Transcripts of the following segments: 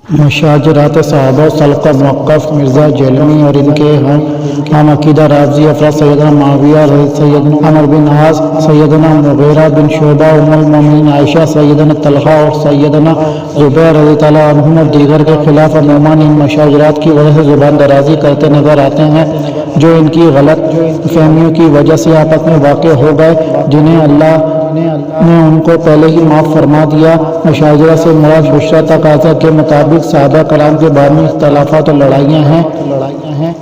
مشاجرات صحابہ سلقہ موقف مرزا جیلانی اور ان کے ہم عقیدہ رافضی افراد سیدنا معاویہ، سیدنا عمر بن عاص، سیدنا مغیرہ بن شعبہ، ام المومنین عائشہ، سیدنا طلحہ اور سیدنا زبیر رضی اللہ عنہم اور دیگر کے خلاف عموماً ان مشاجرات کی وجہ سے زبان درازی کرتے نظر آتے ہیں، جو ان کی غلط فہمیوں کی وجہ سے آپس میں واقع ہو گئے، جنہیں اللہ نے ان کو پہلے ہی معاف فرما دیا۔ مشاجرہ سے مراد بشرا تقاضا کے مطابق صحابہ کرام کے باہمی اختلافات اور لڑائیاں ہیں۔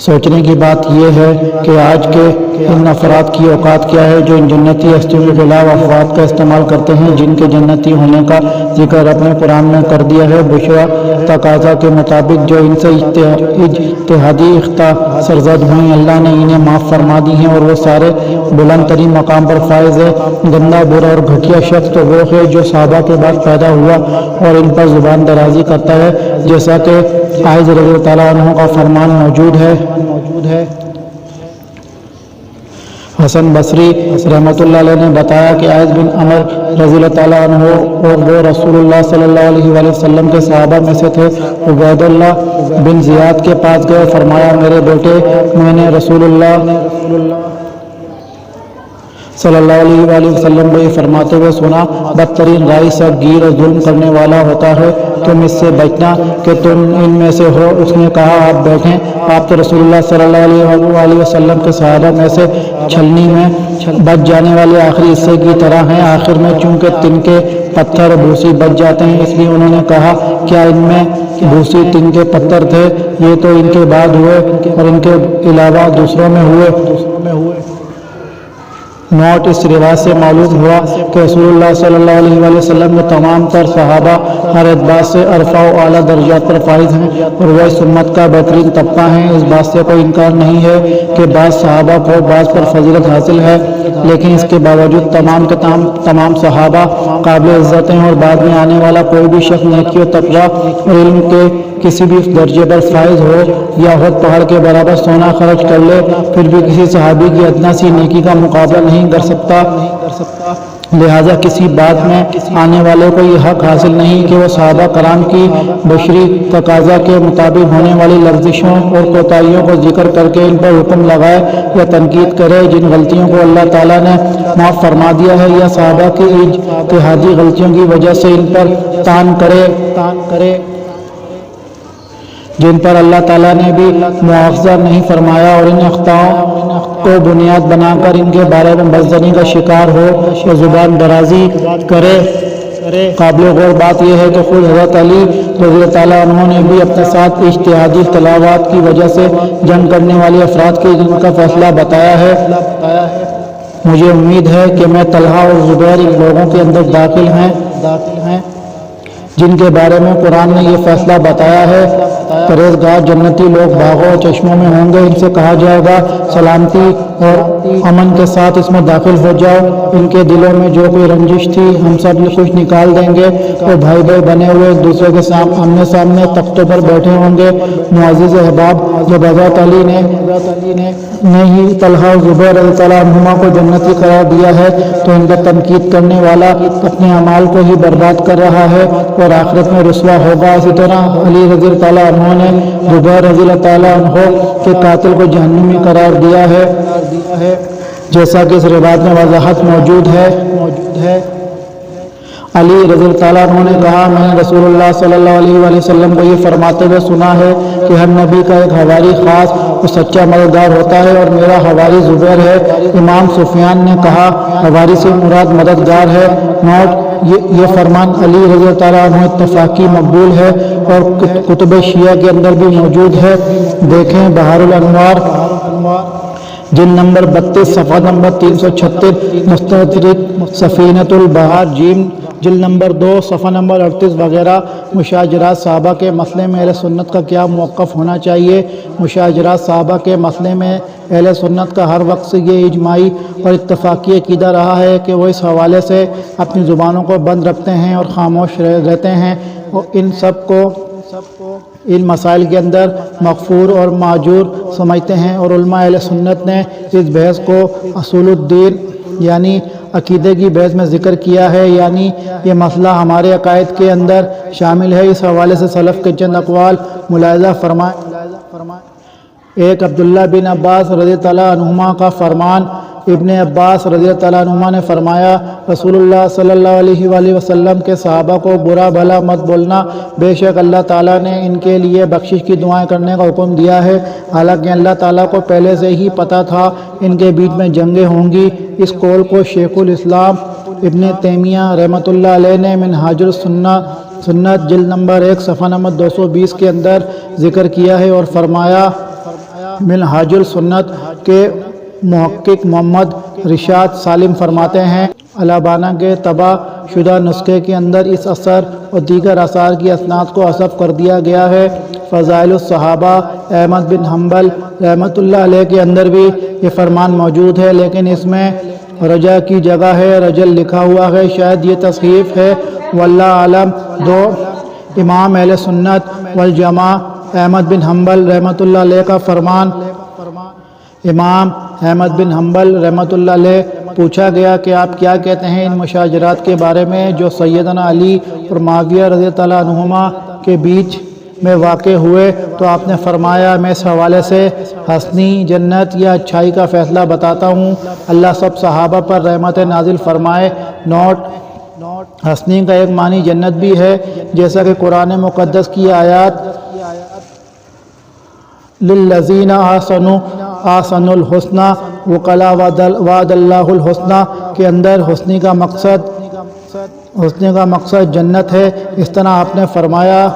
سوچنے کی بات یہ ہے کہ آج کے ان افراد کی اوقات کیا ہے جو ان جنتی ہستیوں کے خلاف افواہ کا استعمال کرتے ہیں، جن کے جنتی ہونے کا ذکر اپنے قرآن میں کر دیا ہے۔ بشرا تقاضا کے مطابق جو ان سے اجتہادی اخطاء سرزد ہوئیں، اللہ نے انہیں معاف فرما دی ہیں اور وہ سارے بلند ترین مقام پر فائز ہے۔ گندا، برا اور گھٹیا شخص تو وہ ہے جو صحابہ کے بعد پیدا ہوا اور ان پر زبان درازی کرتا ہے، جیسا کہ عائض رضی اللہ عنہ کا فرمان موجود ہے۔ حسن بصری رحمۃ اللہ علیہ نے بتایا کہ عائض بن عمر رضی اللہ عنہ اور وہ رسول اللہ صلی اللہ علیہ وآلہ وسلم کے صحابہ میں سے تھے۔ عبید اللہ بن زیاد کے پاس گئے، فرمایا میرے بیٹے، میں نے رسول اللہ صلی اللہ علیہ وآلہ وسلم کو یہ فرماتے ہوئے سنا، بدترین رائی سب گیر اور ظلم کرنے والا ہوتا ہے، تم اس سے بچنا کہ تم ان میں سے ہو۔ اس نے کہا آپ بیٹھیں، آپ تو رسول اللہ صلی اللہ علیہ وآلہ وسلم کے صحابہ میں سے چھلنی میں بچ جانے والے آخری حصے کی طرح ہیں۔ آخر میں چونکہ تنکے پتھر بھوسی بچ جاتے ہیں، اس لیے انہوں نے کہا کیا ان میں بھوسی تنکے پتھر تھے؟ یہ تو ان کے بعد ہوئے اور ان کے علاوہ دوسروں میں ہوئے۔ نوٹ: اس روایت سے معلوم ہوا کہ رسول اللہ صلی اللہ علیہ وآلہ وسلم میں تمام تر صحابہ ہر اعتبار سے عرفہ و اعلیٰ درجات پر فائز ہیں اور وہ اس امت کا بہترین طبقہ ہیں۔ اس بات سے کوئی انکار نہیں ہے کہ بعض صحابہ کو بعض پر فضیلت حاصل ہے، لیکن اس کے باوجود تمام صحابہ قابل عزت ہیں اور بعد میں آنے والا کوئی بھی شخص نیکی و تقویٰ اور علم کے کسی بھی درجے پر فائز ہو یا خود پہاڑ کے برابر سونا خرچ کر لے، پھر بھی کسی صحابی کی ادنا سی نیکی کا مقابلہ نہیں کر سکتا۔ لہٰذا کسی بات میں آنے والے کو یہ حق حاصل نہیں کہ وہ صحابہ کرام کی بشری تقاضا کے مطابق ہونے والی لفزشوں اور کوتاہیوں کو ذکر کر کے ان پر حکم لگائے یا تنقید کرے۔ جن غلطیوں کو اللہ تعالیٰ نے معاف فرما دیا ہے یا صحابہ کی اجتہادی غلطیوں کی وجہ سے ان پر تان کرے، جن پر اللہ تعالیٰ نے بھی مواخذہ نہیں فرمایا، اور ان اخطاؤں کو بنیاد بنا کر ان کے بارے میں بدظنی کا شکار ہو یا زبان درازی کرے۔ قابل غور بات یہ ہے کہ خود حضرت علی رضی اللہ عنہ نے بھی اپنے ساتھ اجتہادی اختلافات کی وجہ سے جنگ کرنے والے افراد کے جن کا فیصلہ بتایا ہے۔ مجھے امید ہے کہ میں طلحہ اور زبیر ان لوگوں کے اندر داخل ہیں جن کے بارے میں قرآن نے یہ فیصلہ بتایا ہے۔ پرہیزگار جنتی لوگ باغوں اور چشموں میں ہوں گے، ان سے کہا جائے گا سلامتی اور امن کے ساتھ اس میں داخل ہو جاؤ۔ ان کے دلوں میں جو کوئی رنجش تھی ہم سب کچھ نکال دیں گے۔ وہ بھائی بھائی بنے ہوئے ایک دوسرے کے آمنے سامنے تختوں پر بیٹھے ہوں گے۔ معزز احباب، جب حضرت علی نے ہی طلحہ اور زبیر رضی اللہ عنہما کو جنتی قرار دیا ہے تو ان پر تنقید کرنے والا اپنے اعمال کو ہی برباد کر رہا ہے اور آخرت میں رسوا ہوگا۔ اسی طرح علی رضی اللہ عنہ نے زبیر رضی اللہ عنہ کے قاتل کو جہنمی قرار دیا ہے، جیسا کہ اس روایت میں وضاحت موجود ہے۔ علی رضی اللہ عنہ نے کہا میں نے رسول اللہ صلی اللہ علیہ وآلہ وسلم کو یہ فرماتے ہوئے سنا ہے کہ ہر نبی کا ایک حواری خاص اور سچا مددگار ہوتا ہے اور میرا حواری زبیر ہے۔ امام سفیان نے کہا حواری سے مراد مددگار ہے۔ نوٹ: یہ فرمان علی رضی اللہ عنہ اتفاقی مقبول ہے اور کتب شیعہ کے اندر بھی موجود ہے۔ دیکھیں بحار الانوار جلد نمبر 32 صفحہ نمبر 336، مستدرک سفینۃ البحار جیم جلد نمبر 2 صفحہ نمبر 38 وغیرہ۔ مشاجرات صحابہ کے مسئلے میں اہل سنت کا کیا موقف ہونا چاہیے؟ مشاجرات صحابہ کے مسئلے میں اہل سنت کا ہر وقت سے یہ اجماعی اور اتفاقی عقیدہ رہا ہے کہ وہ اس حوالے سے اپنی زبانوں کو بند رکھتے ہیں اور خاموش رہتے ہیں اور ان سب کو ان مسائل کے اندر مغفور اور معجور سمجھتے ہیں، اور علماء اہل سنت نے اس بحث کو اصول الدین یعنی عقیدے کی بحث میں ذکر کیا ہے، یعنی یہ مسئلہ ہمارے عقائد کے اندر شامل ہے۔ اس حوالے سے سلف کے چند اقوال ملاحظہ فرمائیں۔ ایک عبداللہ بن عباس رضی اللہ عنہما کا فرمان، ابن عباس رضی اللہ عنہما نے فرمایا، رسول اللہ صلی اللہ علیہ وآلہ وسلم کے صحابہ کو برا بھلا مت بولنا، بے شک اللہ تعالیٰ نے ان کے لیے بخشش کی دعائیں کرنے کا حکم دیا ہے، حالانکہ اللہ تعالیٰ کو پہلے سے ہی پتہ تھا ان کے بیچ میں جنگیں ہوں گی۔ اس قول کو شیخ الاسلام ابن تیمیہ رحمۃ اللہ علیہ نے منہاج السنت جلد نمبر 1 صفحہ نمبر 220 کے اندر ذکر کیا ہے، اور فرمایا منہاج السنت کے محقق محمد رشاد سالم فرماتے ہیں، الابانہ کے طبع شدہ نسخے کے اندر اس اثر اور دیگر آثار کی اسناد کو حذف کر دیا گیا ہے۔ فضائل الصحابہ احمد بن حنبل رحمۃ اللہ علیہ کے اندر بھی یہ فرمان موجود ہے، لیکن اس میں رجع کی جگہ ہے، رجل لکھا ہوا ہے، شاید یہ تصحیف ہے، واللہ عالم۔ دو، امام اہل سنت والجماع احمد بن حنبل رحمۃ اللہ علیہ کا فرمان، امام احمد بن حنبل رحمۃ اللہ علیہ پوچھا گیا کہ آپ کیا کہتے ہیں ان مشاجرات کے بارے میں جو سیدنا علی اور معاویہ رضی اللہ عنہما کے بیچ میں واقع ہوئے، تو آپ نے فرمایا، میں اس حوالے سے حسنی جنت یا اچھائی کا فیصلہ بتاتا ہوں، اللہ سب صحابہ پر رحمت نازل فرمائے۔ نوٹ، حسنی کا ایک معنی جنت بھی ہے، جیسا کہ قرآن مقدس کی آیات للذین احسنوا الحسنی وقال وعد اللہ الحسنی کے اندر حسنی کا مقصد جنت ہے، اس طرح آپ نے فرمایا۔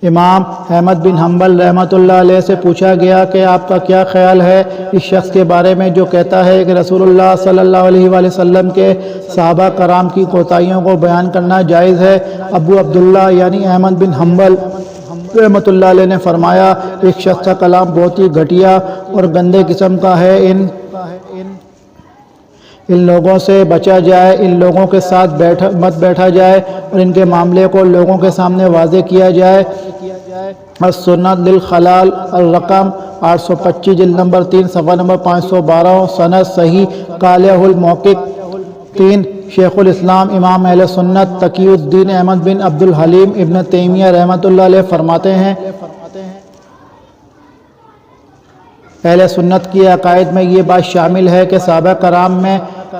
امام احمد بن حنبل رحمۃ اللہ علیہ سے پوچھا گیا کہ آپ کا کیا خیال ہے اس شخص کے بارے میں جو کہتا ہے کہ رسول اللہ صلی اللہ علیہ وآلہ وسلم کے صحابہ کرام کی کوتاہیوں کو بیان کرنا جائز ہے؟ ابو عبداللہ یعنی احمد بن حنبل رحمۃ اللہ علیہ نے فرمایا، ایک شخص کا کلام بہت ہی گھٹیا اور گندے قسم کا ہے، ان لوگوں سے بچا جائے، ان لوگوں کے ساتھ مت بیٹھا جائے اور ان کے معاملے کو لوگوں کے سامنے واضح کیا جائے۔ السنت للخلال الرقم 825 جلد نمبر 3 صفحہ نمبر 512، سند صحیح، قالہ المحقق 3، شیخ الاسلام امام اہل سنت تقی الدین احمد بن عبد الحلیم ابن تیمیہ رحمۃ اللہ علیہ فرماتے ہیں، اہل سنت کی عقائد میں یہ بات شامل ہے کہ صحابہ کرام میں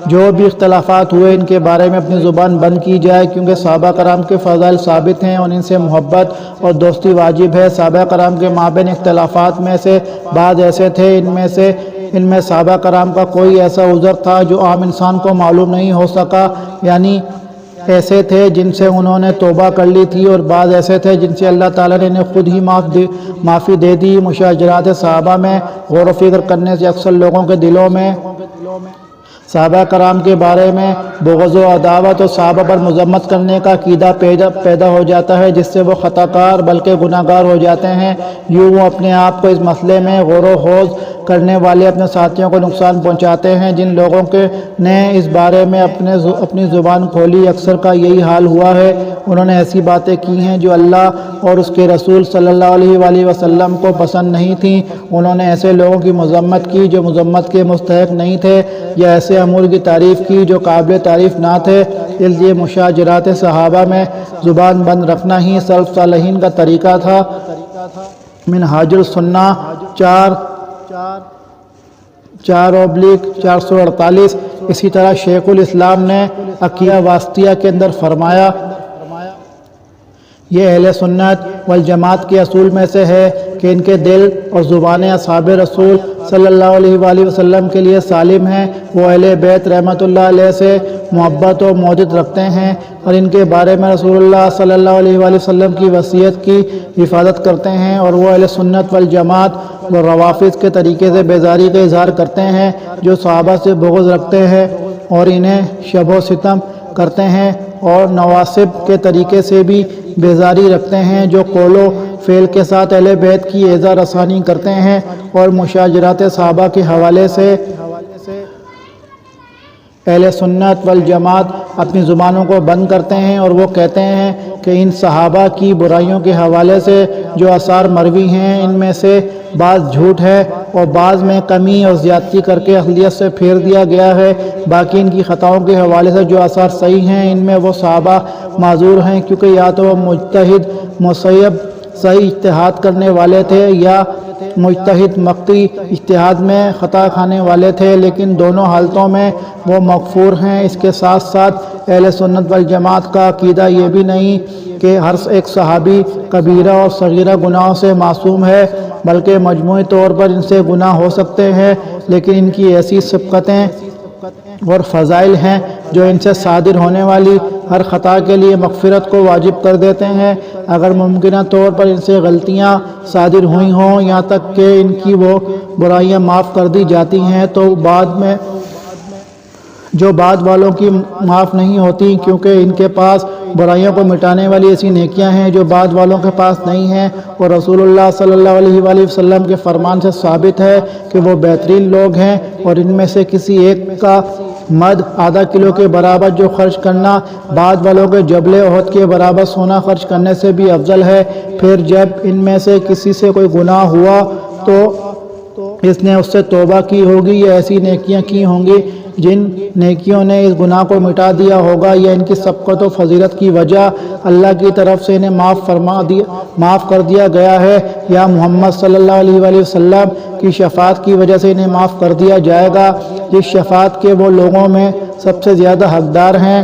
جو بھی اختلافات ہوئے ان کے بارے میں اپنی زبان بند کی جائے، کیونکہ صحابہ کرام کے فضائل ثابت ہیں اور ان سے محبت اور دوستی واجب ہے۔ صحابہ کرام کے مابین اختلافات میں سے بعض ایسے تھے، ان میں صحابہ کرام کا کوئی ایسا عذر تھا جو عام انسان کو معلوم نہیں ہو سکا، یعنی ایسے تھے جن سے انہوں نے توبہ کر لی تھی، اور بعض ایسے تھے جن سے اللہ تعالیٰ نے انہیں خود ہی معافی دے دی۔ مشاجرات صحابہ میں غور و فکر کرنے سے اکثر لوگوں کے دلوں میں صحابہ کرام کے بارے میں بغض و عداوت اور صحابہ پر مذمت کرنے کا عقیدہ پیدا ہو جاتا ہے، جس سے وہ خطا کار بلکہ گناہ گار ہو جاتے ہیں۔ یوں وہ اپنے آپ کو اس مسئلے میں غور و خوض کرنے والے اپنے ساتھیوں کو نقصان پہنچاتے ہیں۔ جن لوگوں نے اس بارے میں اپنی زبان کھولی، اکثر کا یہی حال ہوا ہے، انہوں نے ایسی باتیں کی ہیں جو اللہ اور اس کے رسول صلی اللہ علیہ وآلہ وسلم کو پسند نہیں تھیں۔ انہوں نے ایسے لوگوں کی مذمت کی جو مذمت کے مستحق نہیں تھے، یا ایسے امور کی تعریف کی جو قابل تعریف نہ تھے۔ اس لیے مشاجرات صحابہ میں زبان بند رکھنا ہی سلف صالحین کا طریقہ تھا۔ منہاج السنہ 4/448۔ اسی طرح شیخ الاسلام نے عقیدہ واسطیہ کے اندر فرمایا، یہ اہل سنت والجماعت کے اصول میں سے ہے کہ ان کے دل اور زبانیں اصحاب رسول صلی اللہ علیہ وآلہ وسلم کے لیے سالم ہیں، وہ اہل بیت رحمۃ اللہ علیہ سے محبت و مودت رکھتے ہیں اور ان کے بارے میں رسول اللہ صلی اللہ علیہ وآلہ وسلم کی وصیت کی حفاظت کرتے ہیں، اور وہ اہل سنت والجماعت و روافض کے طریقے سے بیزاری کا اظہار کرتے ہیں جو صحابہ سے بغض رکھتے ہیں اور انہیں شب و ستم کرتے ہیں، اور نواسب کے طریقے سے بھی بیزاری رکھتے ہیں جو قول و فعل کے ساتھ اہل بیت کی اعزاز رسانی کرتے ہیں، اور مشاجرات صحابہ کے حوالے سے اہل سنت والجماعت اپنی زبانوں کو بند کرتے ہیں، اور وہ کہتے ہیں کہ ان صحابہ کی برائیوں کے حوالے سے جو آثار مروی ہیں ان میں سے بعض جھوٹ ہے اور بعض میں کمی اور زیادتی کر کے اصلیت سے پھیر دیا گیا ہے۔ باقی ان کی خطاؤں کے حوالے سے جو آثار صحیح ہیں ان میں وہ صحابہ معذور ہیں، کیونکہ یا تو وہ مجتہد مصیب صحیح اجتہاد کرنے والے تھے یا مجتہد مقتی اجتہاد میں خطا کھانے والے تھے، لیکن دونوں حالتوں میں وہ مغفور ہیں۔ اس کے ساتھ ساتھ اہل سنت والجماعت کا عقیدہ یہ بھی نہیں کہ ہر ایک صحابی کبیرہ اور صغیرہ گناہوں سے معصوم ہے، بلکہ مجموعی طور پر ان سے گناہ ہو سکتے ہیں، لیکن ان کی ایسی سبقتیں اور فضائل ہیں جو ان سے صادر ہونے والی ہر خطا کے لیے مغفرت کو واجب کر دیتے ہیں۔ اگر ممکنہ طور پر ان سے غلطیاں صادر ہوئی ہوں، یہاں تک کہ ان کی وہ برائیاں معاف کر دی جاتی ہیں تو بعد والوں کی معاف نہیں ہوتی، کیونکہ ان کے پاس برائیوں کو مٹانے والی ایسی نیکیاں ہیں جو بعد والوں کے پاس نہیں ہیں، اور رسول اللہ صلی اللہ علیہ وآلہ وسلم کے فرمان سے ثابت ہے کہ وہ بہترین لوگ ہیں، اور ان میں سے کسی ایک کا مد آدھا کلو کے برابر جو خرچ کرنا بعد والوں کے جبل احد کے برابر سونا خرچ کرنے سے بھی افضل ہے۔ پھر جب ان میں سے کسی سے کوئی گناہ ہوا تو اس نے اس سے توبہ کی ہوگی یا ایسی نیکیاں کی ہوں گی جن نیکیوں نے اس گناہ کو مٹا دیا ہوگا، یا ان کی سبقت و فضیلت کی وجہ اللہ کی طرف سے انہیں معاف کر دیا گیا ہے، یا محمد صلی اللہ علیہ وآلہ وسلم کی شفاعت کی وجہ سے انہیں معاف کر دیا جائے گا جس شفاعت کے وہ لوگوں میں سب سے زیادہ حقدار ہیں،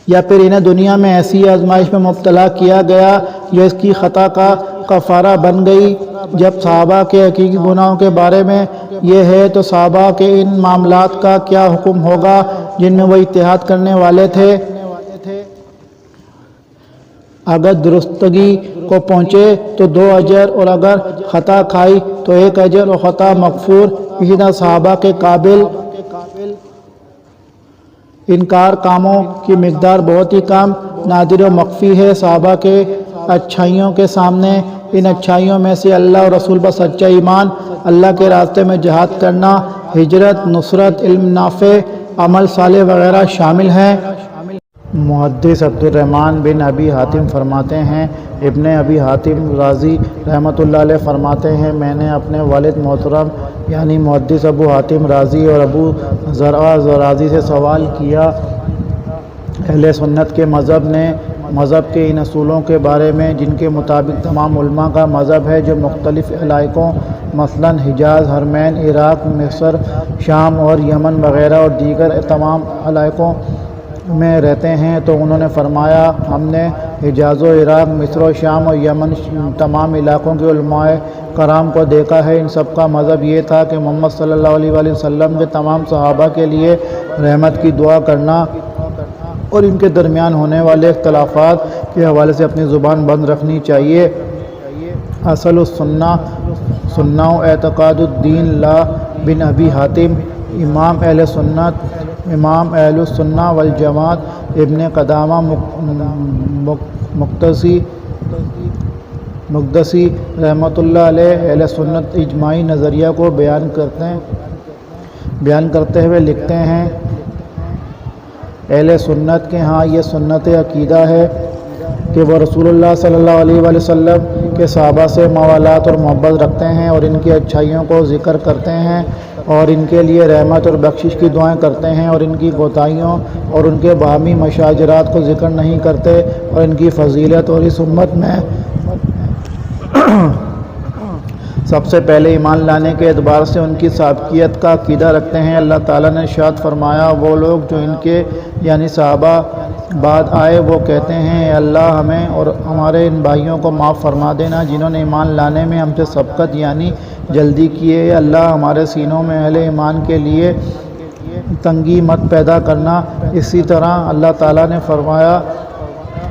یا پھر انہیں دنیا میں ایسی آزمائش میں مبتلا کیا گیا جو اس کی خطا کا کفارہ بن گئی۔ جب صحابہ کے حقیقی گناہوں کے بارے میں یہ ہے تو صحابہ کے ان معاملات کا کیا حکم ہوگا جن میں وہ اجتہاد کرنے والے تھے؟ اگر درستگی کو پہنچے تو 2 اجر، اور اگر خطا کھائی تو 1 اجر اور خطا مغفور۔ اسی طرح صحابہ کے قابل انکار کاموں کی مقدار بہت ہی کم، نادر و مخفی ہے۔ صحابہ کے اچھائیوں کے سامنے ان اچھائیوں میں سے اللہ اور رسول پر سچا ایمان، اللہ کے راستے میں جہاد کرنا، ہجرت، نصرت، علم نافع، عمل صالح وغیرہ شامل ہیں۔ محدث عبد الرحمن بن ابی حاتم فرماتے ہیں، ابن ابی حاتم رازی رحمۃ اللہ علیہ فرماتے ہیں، میں نے اپنے والد محترم یعنی محدث ابو حاتم رازی اور ابو زرعہ رازی سے سوال کیا، اہل سنت کے مذہب کے ان اصولوں کے بارے میں جن کے مطابق تمام علماء کا مذہب ہے جو مختلف علاقوں مثلا حجاز، حرمین، عراق، مصر، شام اور یمن وغیرہ اور دیگر تمام علاقوں میں رہتے ہیں، تو انہوں نے فرمایا ہم نے حجاز و عراق، مصر و شام اور یمن تمام علاقوں کے علماء کرام کو دیکھا ہے، ان سب کا مذہب یہ تھا کہ محمد صلی اللہ علیہ وآلہ وسلم کے تمام صحابہ کے لیے رحمت کی دعا کرنا اور ان کے درمیان ہونے والے اختلافات کے حوالے سے اپنی زبان بند رکھنی چاہیے۔ اصل السنہ و اعتقاد الدین لا بن ابی حاتم، امام اہل السنہ والجماعت ابن قدامہ مقدسی رحمۃ اللہ علیہ اہل سنت اجماعی نظریہ کو بیان کرتے ہوئے لکھتے ہیں، اہل سنت کے ہاں یہ سنت عقیدہ ہے کہ وہ رسول اللہ صلی اللہ علیہ وآلہ وسلم کے صحابہ سے موالات اور محبت رکھتے ہیں اور ان کی اچھائیوں کو ذکر کرتے ہیں اور ان کے لیے رحمت اور بخشش کی دعائیں کرتے ہیں، اور ان کی کوتاہیوں اور ان کے باہمی مشاجرات کو ذکر نہیں کرتے، اور ان کی فضیلت اور اس امت میں سب سے پہلے ایمان لانے کے اعتبار سے ان کی سابقیت کا عقیدہ رکھتے ہیں۔ اللہ تعالیٰ نے ارشاد فرمایا، وہ لوگ جو ان کے یعنی صحابہ بعد آئے وہ کہتے ہیں، اے اللہ ہمیں اور ہمارے ان بھائیوں کو معاف فرما دینا جنہوں نے ایمان لانے میں ہم سے سبقت یعنی جلدی کی ہے، اللہ ہمارے سینوں میں اہل ایمان کے لیے تنگی مت پیدا کرنا۔ اسی طرح اللہ تعالیٰ نے فرمایا،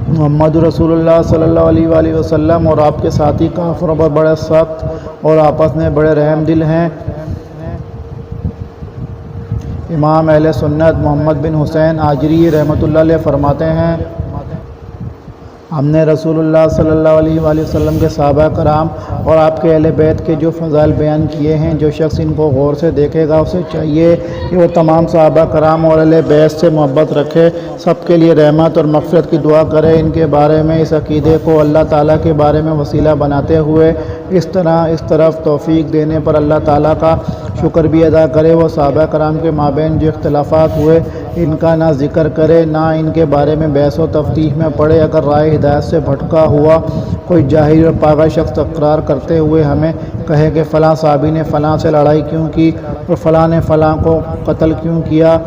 محمد رسول اللہ صلی اللہ علیہ وآلہ وسلم اور آپ کے ساتھی کافروں پر بڑے سخت اور آپس میں بڑے رحم دل ہیں۔ امام اہل سنت محمد بن حسین آجری رحمۃ اللہ علیہ فرماتے ہیں، ہم نے رسول اللہ صلی اللہ علیہ وآلہ وسلم کے صحابہ کرام اور آپ کے اہل بیت کے جو فضائل بیان کیے ہیں، جو شخص ان کو غور سے دیکھے گا اسے چاہیے کہ وہ تمام صحابہ کرام اور اہل بیت سے محبت رکھے، سب کے لیے رحمت اور مغفرت کی دعا کرے، ان کے بارے میں اس عقیدے کو اللہ تعالیٰ کے بارے میں وسیلہ بناتے ہوئے اس طرف توفیق دینے پر اللہ تعالیٰ کا شکر بھی ادا کرے۔ وہ صحابہ کرام کے مابین جو اختلافات ہوئے ان کا نہ ذکر کرے، نہ ان کے بارے میں بحث و تفتیش میں پڑے۔ اگر رائے ہدایت سے بھٹکا ہوا کوئی جاہل اور پاگل شخص تکرار کرتے ہوئے ہمیں کہے کہ فلاں صحابی نے فلاں سے لڑائی کیوں کی اور فلاں نے فلاں کو قتل کیوں کیا،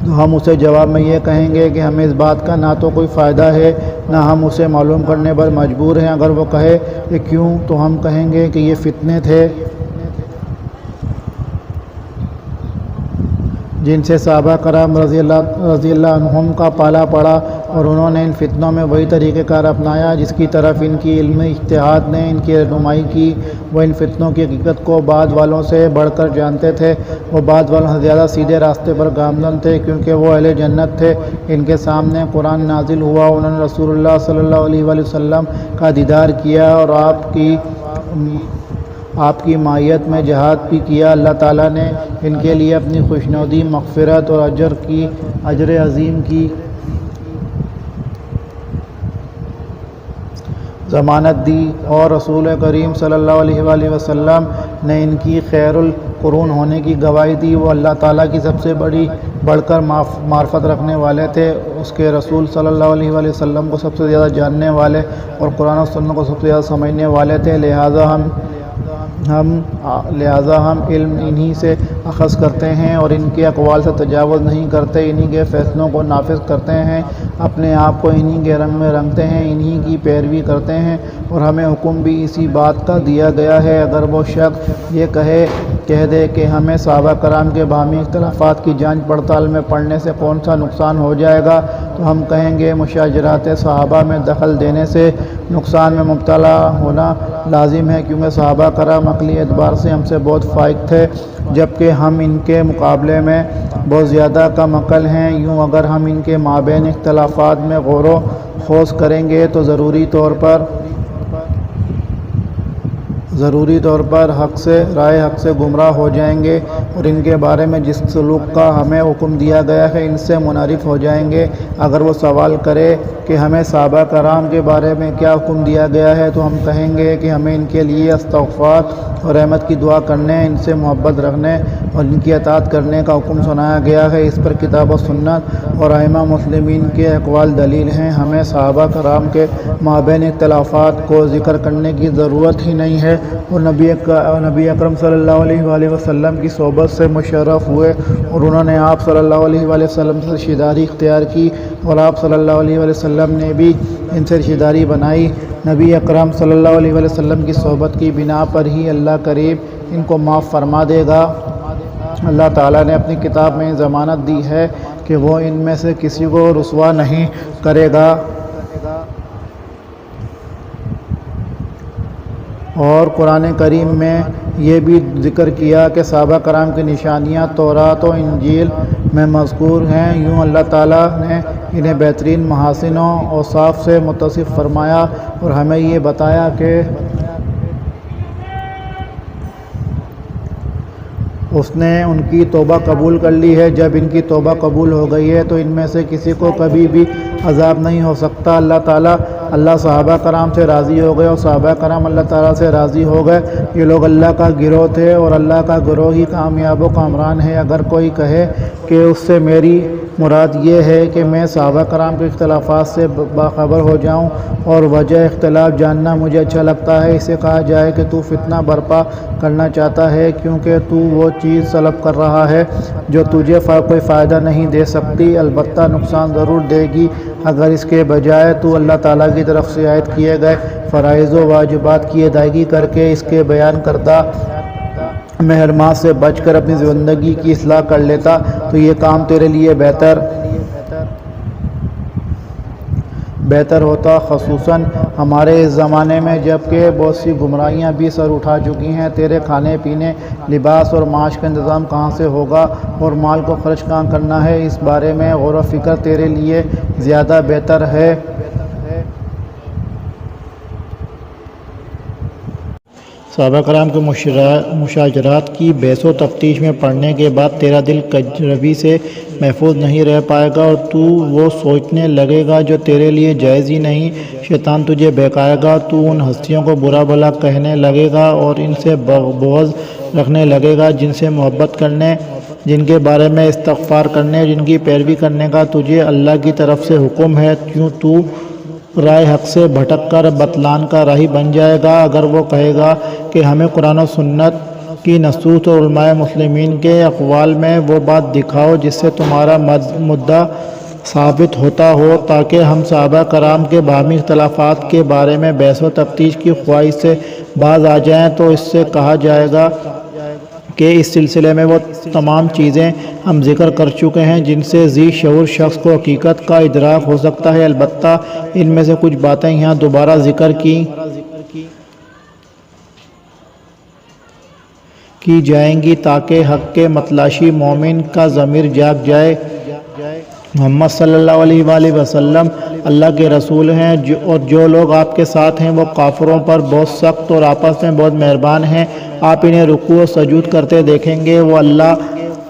تو ہم اسے جواب میں یہ کہیں گے کہ ہمیں اس بات کا نہ تو کوئی فائدہ ہے نہ ہم اسے معلوم کرنے پر مجبور ہیں۔ اگر وہ کہے کہ کیوں، تو ہم کہیں گے کہ یہ فتنے تھے جن سے صحابہ کرام رضی اللہ عنہم کا پالا پڑا، اور انہوں نے ان فتنوں میں وہی طریقہ کار اپنایا جس کی طرف ان کی علمی اجتہاد نے ان کی رہنمائی کی۔ وہ ان فتنوں کی حقیقت کو بعد والوں سے بڑھ کر جانتے تھے، وہ بعد والوں سے زیادہ سیدھے راستے پر گامزن تھے، کیونکہ وہ اہل جنت تھے۔ ان کے سامنے قرآن نازل ہوا، انہوں نے رسول اللہ صلی اللہ علیہ وآلہ وسلم کا دیدار کیا اور آپ کی معیت میں جہاد بھی کیا۔ اللہ تعالیٰ نے ان کے لیے اپنی خوشنودی، مغفرت اور اجر عظیم کی ضمانت دی، اور رسول کریم صلی اللہ علیہ وآلہ وسلم نے ان کی خیر القرون ہونے کی گواہی دی۔ وہ اللہ تعالیٰ کی سب سے بڑھ کر معرفت رکھنے والے تھے، اس کے رسول صلی اللہ علیہ وآلہ وسلم کو سب سے زیادہ جاننے والے اور قرآن و سنت کو سب سے زیادہ سمجھنے والے تھے۔ لہٰذا ہم علم انہی سے اخذ کرتے ہیں اور ان کے اقوال سے تجاوز نہیں کرتے، انہی کے فیصلوں کو نافذ کرتے ہیں، اپنے آپ کو انہی کے رنگ میں رنگتے ہیں، انہی کی پیروی کرتے ہیں، اور ہمیں حکم بھی اسی بات کا دیا گیا ہے۔ اگر وہ شخص یہ کہہ دے کہ ہمیں صحابہ کرام کے باہمی اختلافات کی جانچ پڑتال میں پڑنے سے کون سا نقصان ہو جائے گا، تو ہم کہیں گے مشاجرات صحابہ میں دخل دینے سے نقصان میں مبتلا ہونا لازم ہے، کیونکہ صحابہ کرام عقلی اعتبار سے ہم سے بہت فائق تھے، جبکہ ہم ان کے مقابلے میں بہت زیادہ کم عقل ہیں۔ یوں اگر ہم ان کے مابین اختلافات میں غور و خوض کریں گے تو ضروری طور پر رائے حق سے گمراہ ہو جائیں گے، اور ان کے بارے میں جس سلوک کا ہمیں حکم دیا گیا ہے ان سے منحرف ہو جائیں گے۔ اگر وہ سوال کرے کہ ہمیں صحابہ کرام کے بارے میں کیا حکم دیا گیا ہے، تو ہم کہیں گے کہ ہمیں ان کے لیے استغفار اور رحمت کی دعا کرنے، ان سے محبت رکھنے اور ان کی اطاعت کرنے کا حکم سنایا گیا ہے۔ اس پر کتاب و سنت اور ائمہ مسلمین کے اقوال دلیل ہیں۔ ہمیں صحابہ کرام کے مابین اختلافات کو ذکر کرنے کی ضرورت ہی نہیں ہے، اور نبی اکرم صلی اللہ علیہ وآلہ وسلم کی صحبت سے مشرف ہوئے، اور انہوں نے آپ صلی اللہ علیہ وآلہ وسلم سے رشیداری اختیار کی، اور آپ صلی اللہ علیہ وآلہ وسلم نے بھی ان سے رشیداری بنائی۔ نبی اکرم صلی اللہ علیہ وآلہ وسلم کی صحبت کی بنا پر ہی اللہ کریم ان کو معاف فرما دے گا۔ اللہ تعالیٰ نے اپنی کتاب میں ضمانت دی ہے کہ وہ ان میں سے کسی کو رسوا نہیں کرے گا، اور قرآن کریم میں یہ بھی ذکر کیا کہ صحابہ کرام کی نشانیاں تورات و انجیل میں مذکور ہیں۔ یوں اللہ تعالیٰ نے انہیں بہترین محاسن و اوصاف سے متصف فرمایا، اور ہمیں یہ بتایا کہ اس نے ان کی توبہ قبول کر لی ہے۔ جب ان کی توبہ قبول ہو گئی ہے تو ان میں سے کسی کو کبھی بھی عذاب نہیں ہو سکتا۔ اللہ صحابہ کرام سے راضی ہو گئے، اور صحابہ کرام اللہ تعالیٰ سے راضی ہو گئے۔ یہ لوگ اللہ کا گروہ تھے، اور اللہ کا گروہ ہی کامیاب و کامران ہے۔ اگر کوئی کہے کہ اس سے میری مراد یہ ہے کہ میں صحابہ کرام کے اختلافات سے باخبر ہو جاؤں اور وجہ اختلاف جاننا مجھے اچھا لگتا ہے، اسے کہا جائے کہ تو فتنہ برپا کرنا چاہتا ہے، کیونکہ تو وہ چیز طلب کر رہا ہے جو تجھے کوئی فائدہ نہیں دے سکتی، البتہ نقصان ضرور دے گی۔ اگر اس کے بجائے تو اللہ تعالیٰ کی طرف سے عائد کیے گئے فرائض و واجبات کی ادائیگی کر کے اس کے بیان کردہ محرمات سے بچ کر اپنی زندگی کی اصلاح کر لیتا تو یہ کام تیرے لیے بہتر ہوتا، خصوصاً ہمارے اس زمانے میں جب کہ بہت سی گمراہیاں بھی سر اٹھا چکی ہیں۔ تیرے کھانے پینے، لباس اور معاش کا انتظام کہاں سے ہوگا، اور مال کو خرچ کہاں کرنا ہے، اس بارے میں غور و فکر تیرے لیے زیادہ بہتر ہے۔ صحابہ کرام کے مشاجرات کی بحث و تفتیش میں پڑھنے کے بعد تیرا دل کجروی سے محفوظ نہیں رہ پائے گا اور تو وہ سوچنے لگے گا جو تیرے لیے جائز ہی نہیں۔ شیطان تجھے بہکائے گا، تو ان ہستیوں کو برا بھلا کہنے لگے گا اور ان سے بغض رکھنے لگے گا جن سے محبت کرنے، جن کے بارے میں استغفار کرنے اور جن کی پیروی کرنے کا تجھے اللہ کی طرف سے حکم ہے۔ کیوں تو رائے حق سے بھٹک کر بطلان کا راہی بن جائے گا؟ اگر وہ کہے گا کہ ہمیں قرآن و سنت کی نصوص اور علماء مسلمین کے اقوال میں وہ بات دکھاؤ جس سے تمہارا مدعا ثابت ہوتا ہو تاکہ ہم صحابہ کرام کے باہمی اختلافات کے بارے میں بحث و تفتیش کی خواہش سے باز آ جائیں، تو اس سے کہا جائے گا کہ اس سلسلے میں وہ تمام چیزیں ہم ذکر کر چکے ہیں جن سے ذی شعور شخص کو حقیقت کا ادراک ہو سکتا ہے، البتہ ان میں سے کچھ باتیں یہاں دوبارہ ذکر کی جائیں گی تاکہ حق کے متلاشی مومن کا ضمیر جاگ جائے۔ محمد صلی اللہ علیہ وآلہ وسلم اللہ کے رسول ہیں اور جو لوگ آپ کے ساتھ ہیں وہ کافروں پر بہت سخت اور آپس میں بہت مہربان ہیں۔ آپ انہیں رکوع و سجود کرتے دیکھیں گے، وہ اللہ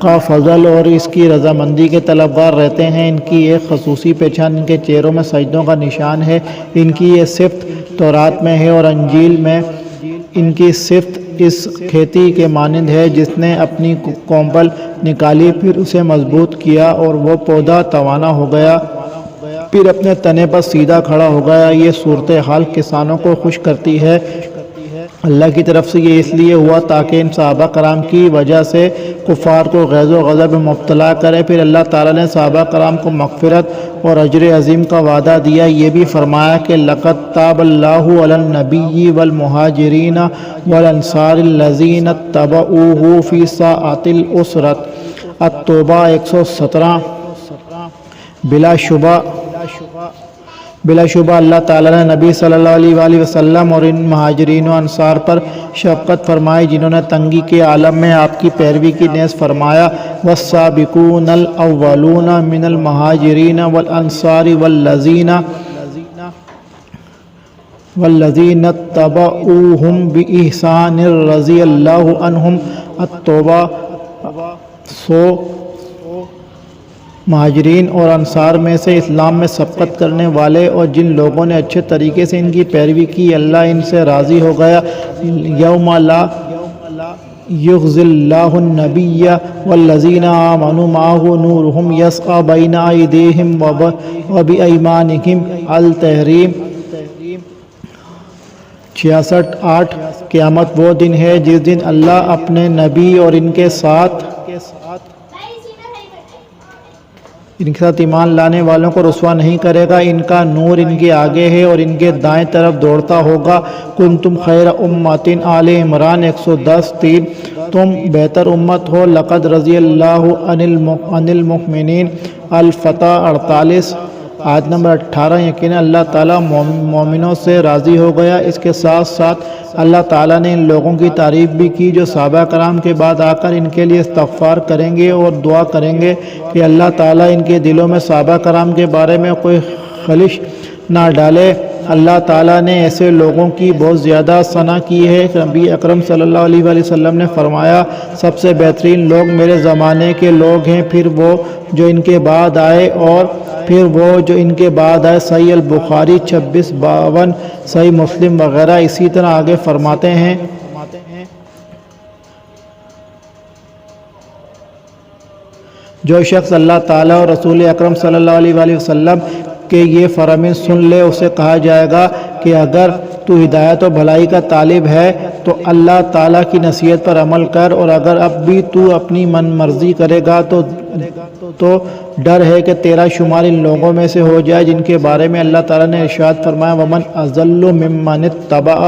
کا فضل اور اس کی رضامندی کے طلبگار رہتے ہیں۔ ان کی ایک خصوصی پہچان ان کے چہروں میں سجدوں کا نشان ہے۔ ان کی یہ صفت تورات میں ہے اور انجیل میں۔ ان کی صفت اس کھیتی کے مانند ہے جس نے اپنی کونپل نکالی، پھر اسے مضبوط کیا اور وہ پودا توانا ہو گیا، پھر اپنے تنے پر سیدھا کھڑا ہو گیا۔ یہ صورتحال کسانوں کو خوش کرتی ہے۔ اللہ کی طرف سے یہ اس لیے ہوا تاکہ ان صحابہ کرام کی وجہ سے کفار کو غیظ و غضب میں مبتلا کرے۔ پھر اللہ تعالیٰ نے صحابہ کرام کو مغفرت اور اجر عظیم کا وعدہ دیا۔ یہ بھی فرمایا کہ لَقَدْ تَابَ اللَّهُ عَلَى النَّبِيِّ وَالْمُهَاجِرِينَ وَالْأَنصَارِ الَّذِينَ اتَّبَعُوهُ فِي سَاعَةِ الْعُسْرَةِ التوبہ 117۔ بلا شبہ اللہ تعالیٰ نے نبی صلی اللہ علیہ وآلہ وسلم اور ان مہاجرین و انصار پر شفقت فرمائی جنہوں نے تنگی کے عالم میں آپ کی پیروی کی نیز فرمایا۔ وَالسَّابِقُونَ الْأَوَّلُونَ مِنَ الْمُهَاجِرِينَ وَالْأَنصَارِ وَالَّذِينَ اتَّبَعُوهُم بِإِحْسَانٍ رَضِيَ اللَّهُ عَنْهُمْ التوبہ 100۔ مہاجرین اور انصار میں سے اسلام میں سبقت کرنے والے اور جن لوگوں نے اچھے طریقے سے ان کی پیروی کی، اللہ ان سے راضی ہو گیا۔ یوم لا یخزی اللہ النبی والذین آمنوا معہ نورہم یسعی بین ایدیہم وبایمانہم التحریم 66۔ قیامت وہ دن ہے جس دن اللہ اپنے نبی اور ان کے ساتھ ایمان لانے والوں کو رسوا نہیں کرے گا۔ ان کا نور ان کے آگے ہے اور ان کے دائیں طرف دوڑتا ہوگا۔ کنتم خیر امۃ آل عمران 110:3 تم بہتر امت ہو۔ لقد رضی اللہ عن المؤمنین الفتح 48 آیت نمبر 18۔ یقینا اللہ تعالیٰ مومنوں سے راضی ہو گیا۔ اس کے ساتھ ساتھ اللہ تعالیٰ نے ان لوگوں کی تعریف بھی کی جو صحابہ کرام کے بعد آ کر ان کے لیے استغفار کریں گے اور دعا کریں گے کہ اللہ تعالیٰ ان کے دلوں میں صحابہ کرام کے بارے میں کوئی خلش نہ ڈالے۔ اللہ تعالیٰ نے ایسے لوگوں کی بہت زیادہ ثنا کی ہے۔ نبی اکرم صلی اللہ علیہ وآلہ وسلم نے فرمایا، سب سے بہترین لوگ میرے زمانے کے لوگ ہیں، پھر وہ جو ان کے بعد آئے اور پھر وہ جو ان کے بعد آئے۔ صحیح البخاری 2652، صحیح مسلم وغیرہ۔ اسی طرح آگے فرماتے ہیں جو شخص اللہ تعالیٰ اور رسول اکرم صلی اللہ علیہ وآلہ وسلم کہ یہ فرامین سن لے، اسے کہا جائے گا کہ اگر تو ہدایت و بھلائی کا طالب ہے تو اللہ تعالیٰ کی نصیحت پر عمل کر، اور اگر اب بھی تو اپنی من مرضی کرے گا تو ڈر ہے کہ تیرا شمار ان لوگوں میں سے ہو جائے جن کے بارے میں اللہ تعالیٰ نے ارشاد فرمایا، وَمَنْ أَضَلُّ مِمَّنِ اتَّبَعَ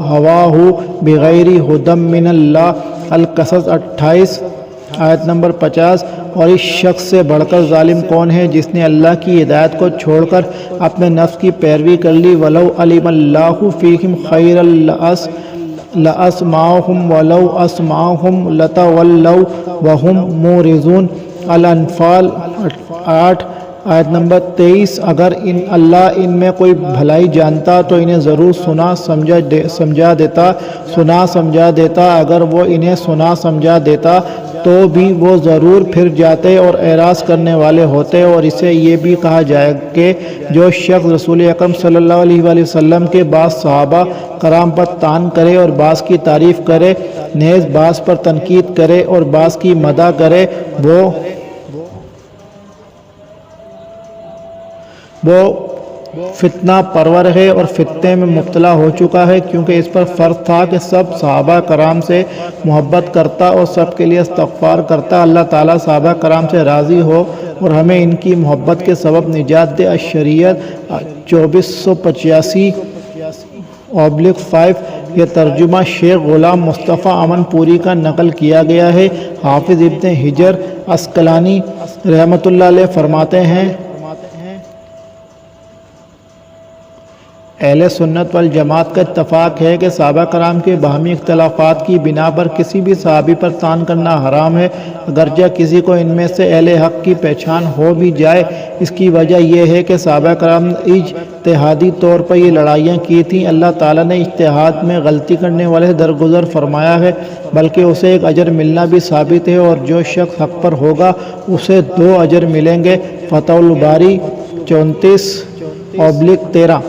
هَوَاهُ بِغَيْرِ هُدًى مِّنَ اللَّهِ القصص 28 آیت نمبر 50۔ اور اس شخص سے بڑھ کر ظالم کون ہے جس نے اللہ کی ہدایت کو چھوڑ کر اپنے نفس کی پیروی کر لی۔ وَلَوْ عَلِمَ اللَّهُ فِيهِمْ خَيْرًا لَأَسْمَعَهُمْ وَلَوْ أَسْمَعَهُمْ لَتَوَلَّوْا وَهُمْ مُعْرِضُونَ۔ الانفال 8 آیت نمبر 23 اگر اللہ ان میں کوئی بھلائی جانتا تو انہیں ضرور سنا سمجھا دیتا اگر وہ انہیں سنا سمجھا دیتا تو بھی وہ ضرور پھر جاتے اور اعراض کرنے والے ہوتے، اور اسے یہ بھی کہا جائے کہ جو شخص رسول اکرم صلی اللہ علیہ وآلہ وسلم کے بعض صحابہ کرام پر طعن کرے اور بعض کی تعریف کرے، نیز بعض پر تنقید کرے اور بعض کی مدح کرے، وہ فتنہ پرور ہے اور فتنے میں مبتلا ہو چکا ہے، کیونکہ اس پر فرض تھا کہ سب صحابہ کرام سے محبت کرتا اور سب کے لیے استغفار کرتا۔ اللہ تعالیٰ صحابہ کرام سے راضی ہو اور ہمیں ان کی محبت کے سبب نجات دے۔ الشریعت 2485 یہ ترجمہ شیخ غلام مصطفیٰ امن پوری کا نقل کیا گیا ہے۔ حافظ ابن حجر عسقلانی رحمۃ اللہ علیہ فرماتے ہیں اہل سنت والجماعت کا اتفاق ہے کہ صحابہ کرام کے باہمی اختلافات کی بنا پر کسی بھی صحابی پر طعن کرنا حرام ہے، اگرچہ کسی کو ان میں سے اہل حق کی پہچان ہو بھی جائے۔ اس کی وجہ یہ ہے کہ صحابہ کرام نے اجتہادی طور پر یہ لڑائیاں کی تھیں۔ اللہ تعالیٰ نے اجتہاد میں غلطی کرنے والے سے درگزر فرمایا ہے، بلکہ اسے ایک اجر ملنا بھی ثابت ہے، اور جو شخص حق پر ہوگا اسے 2 اجر ملیں گے۔ فتح الباری 34/13۔